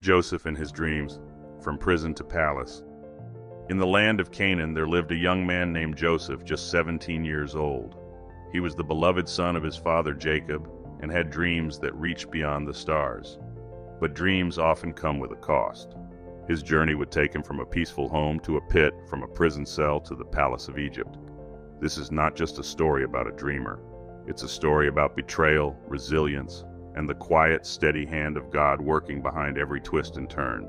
Joseph in his dreams, from prison to palace. In the land of Canaan there lived a young man named Joseph, just 17 years old. He was the beloved son of his father Jacob and had dreams that reached beyond the stars. But dreams often come with a cost. His journey would take him from a peaceful home to a pit, from a prison cell to the palace of Egypt. This is not just a story about a dreamer. It's a story about betrayal, resilience, and the quiet, steady hand of God working behind every twist and turn.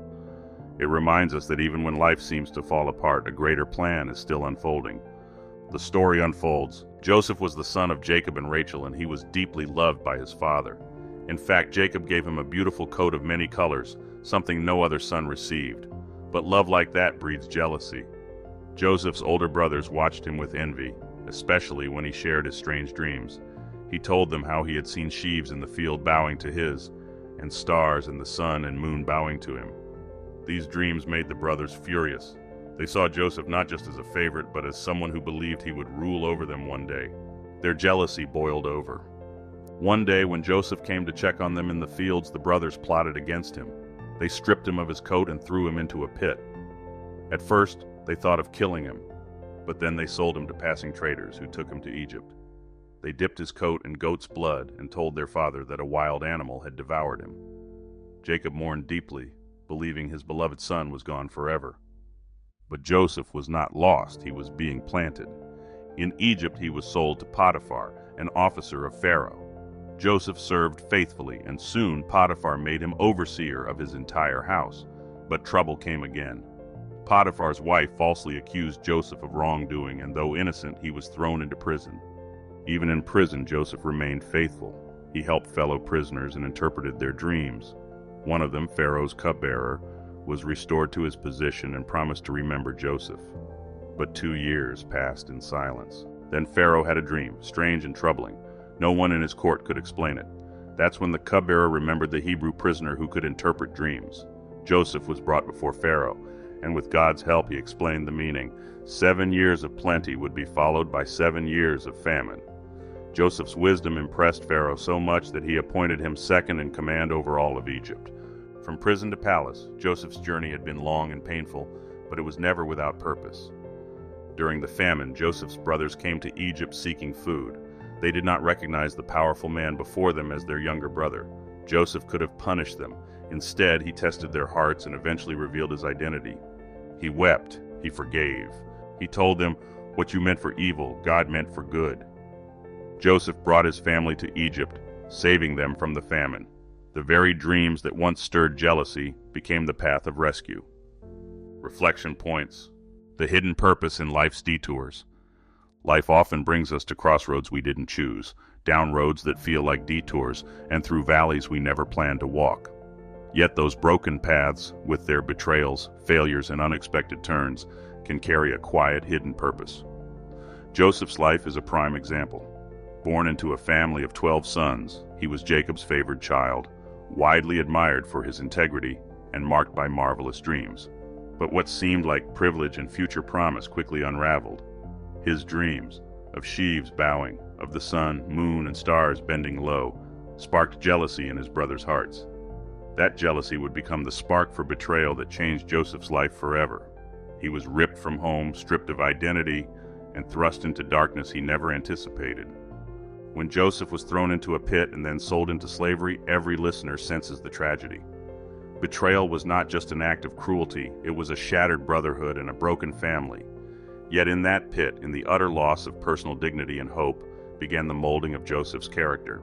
It reminds us that even when life seems to fall apart, a greater plan is still unfolding. The story unfolds. Joseph was the son of Jacob and Rachel, and he was deeply loved by his father. In fact, Jacob gave him a beautiful coat of many colors, something no other son received. But love like that breeds jealousy. Joseph's older brothers watched him with envy, especially when he shared his strange dreams. He told them how he had seen sheaves in the field bowing to his, and stars and the sun and moon bowing to him. These dreams made the brothers furious. They saw Joseph not just as a favorite, but as someone who believed he would rule over them one day. Their jealousy boiled over. One day, when Joseph came to check on them in the fields, the brothers plotted against him. They stripped him of his coat and threw him into a pit. At first, they thought of killing him, but then they sold him to passing traders who took him to Egypt. They dipped his coat in goat's blood and told their father that a wild animal had devoured him. Jacob mourned deeply, believing his beloved son was gone forever. But Joseph was not lost, he was being planted. In Egypt he was sold to Potiphar, an officer of Pharaoh. Joseph served faithfully, and soon Potiphar made him overseer of his entire house. But trouble came again. Potiphar's wife falsely accused Joseph of wrongdoing, and though innocent, he was thrown into prison. Even in prison, Joseph remained faithful. He helped fellow prisoners and interpreted their dreams. One of them, Pharaoh's cupbearer, was restored to his position and promised to remember Joseph. But 2 years passed in silence. Then Pharaoh had a dream, strange and troubling. No one in his court could explain it. That's when the cupbearer remembered the Hebrew prisoner who could interpret dreams. Joseph was brought before Pharaoh, and with God's help he explained the meaning. 7 years of plenty would be followed by 7 years of famine. Joseph's wisdom impressed Pharaoh so much that he appointed him second in command over all of Egypt. From prison to palace, Joseph's journey had been long and painful, but it was never without purpose. During the famine, Joseph's brothers came to Egypt seeking food. They did not recognize the powerful man before them as their younger brother. Joseph could have punished them. Instead, he tested their hearts and eventually revealed his identity. He wept. He forgave. He told them, "What you meant for evil, God meant for good." Joseph brought his family to Egypt, saving them from the famine. The very dreams that once stirred jealousy became the path of rescue. Reflection points. The hidden purpose in life's detours. Life often brings us to crossroads we didn't choose, down roads that feel like detours, and through valleys we never planned to walk. Yet those broken paths, with their betrayals, failures, and unexpected turns, can carry a quiet, hidden purpose. Joseph's life is a prime example. Born into a family of 12 sons, he was Jacob's favored child, widely admired for his integrity and marked by marvelous dreams. But what seemed like privilege and future promise quickly unraveled. His dreams, of sheaves bowing, of the sun, moon, and stars bending low, sparked jealousy in his brothers' hearts. That jealousy would become the spark for betrayal that changed Joseph's life forever. He was ripped from home, stripped of identity, and thrust into darkness he never anticipated. When Joseph was thrown into a pit and then sold into slavery, every listener senses the tragedy. Betrayal was not just an act of cruelty, it was a shattered brotherhood and a broken family. Yet in that pit, in the utter loss of personal dignity and hope, began the molding of Joseph's character.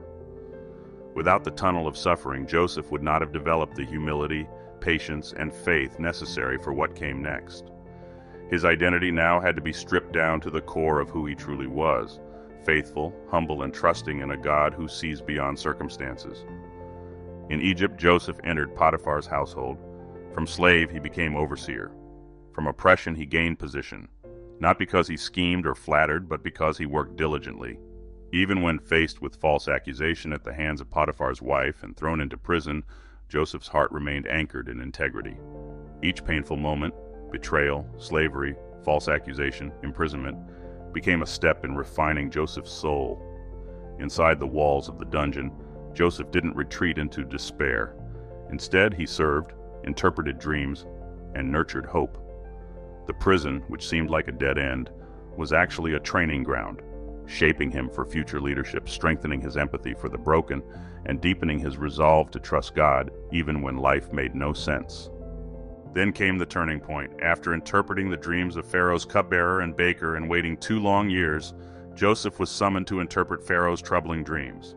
Without the tunnel of suffering, Joseph would not have developed the humility, patience, and faith necessary for what came next. His identity now had to be stripped down to the core of who he truly was. Faithful, humble, and trusting in a God who sees beyond circumstances. In Egypt, Joseph entered Potiphar's household. From slave, he became overseer. From oppression, he gained position, not because he schemed or flattered, but because he worked diligently. Even when faced with false accusation at the hands of Potiphar's wife and thrown into prison, Joseph's heart remained anchored in integrity. Each painful moment, betrayal, slavery, false accusation, imprisonment, became a step in refining Joseph's soul. Inside the walls of the dungeon, Joseph didn't retreat into despair. Instead, he served, interpreted dreams, and nurtured hope. The prison, which seemed like a dead end, was actually a training ground, shaping him for future leadership, strengthening his empathy for the broken, and deepening his resolve to trust God even when life made no sense. Then came the turning point. After interpreting the dreams of Pharaoh's cupbearer and baker and waiting 2 long years, Joseph was summoned to interpret Pharaoh's troubling dreams.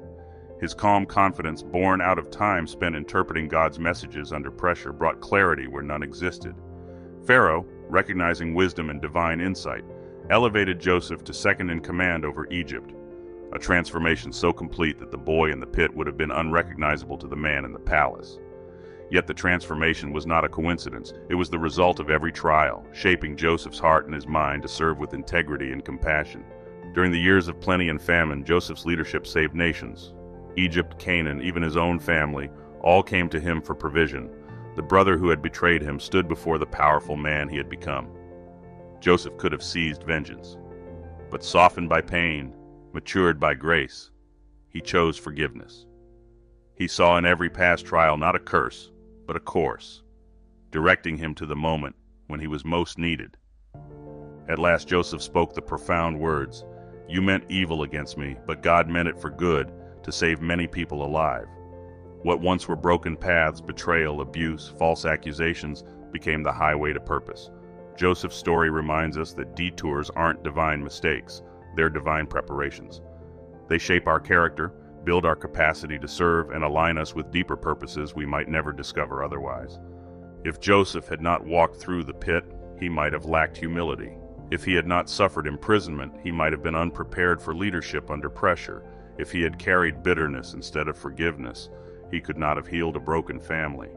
His calm confidence, born out of time spent interpreting God's messages under pressure, brought clarity where none existed. Pharaoh, recognizing wisdom and divine insight, elevated Joseph to second in command over Egypt, a transformation so complete that the boy in the pit would have been unrecognizable to the man in the palace. Yet the transformation was not a coincidence. It was the result of every trial, shaping Joseph's heart and his mind to serve with integrity and compassion. During the years of plenty and famine, Joseph's leadership saved nations. Egypt, Canaan, even his own family, all came to him for provision. The brother who had betrayed him stood before the powerful man he had become. Joseph could have seized vengeance, but softened by pain, matured by grace, he chose forgiveness. He saw in every past trial not a curse, but a course, directing him to the moment when he was most needed. At last Joseph spoke the profound words, "You meant evil against me, but God meant it for good, to save many people alive." What once were broken paths, betrayal, abuse, false accusations, became the highway to purpose. Joseph's story reminds us that detours aren't divine mistakes, they're divine preparations. They shape our character, build our capacity to serve, and align us with deeper purposes we might never discover otherwise. If Joseph had not walked through the pit, he might have lacked humility. If he had not suffered imprisonment, he might have been unprepared for leadership under pressure. If he had carried bitterness instead of forgiveness, he could not have healed a broken family.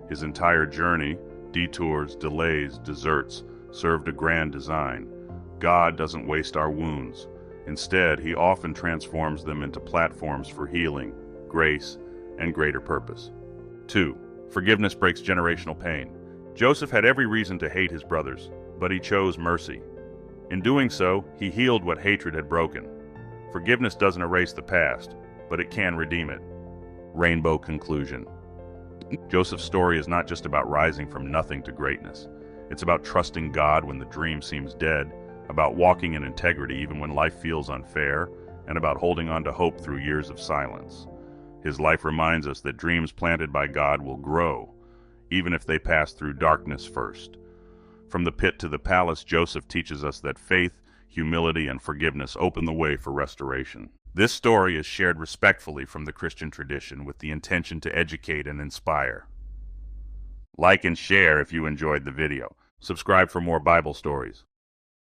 His entire journey, detours, delays, deserts, served a grand design. God doesn't waste our wounds. Instead, he often transforms them into platforms for healing, grace, and greater purpose. 2. Forgiveness breaks generational pain. Joseph had every reason to hate his brothers, but he chose mercy. In doing so, he healed what hatred had broken. Forgiveness doesn't erase the past, but it can redeem it. Rainbow conclusion. Joseph's story is not just about rising from nothing to greatness. It's about trusting God when the dream seems dead, about walking in integrity even when life feels unfair, and about holding on to hope through years of silence. His life reminds us that dreams planted by God will grow, even if they pass through darkness first. From the pit to the palace, Joseph teaches us that faith, humility, and forgiveness open the way for restoration. This story is shared respectfully from the Christian tradition with the intention to educate and inspire. Like and share if you enjoyed the video. Subscribe for more Bible stories.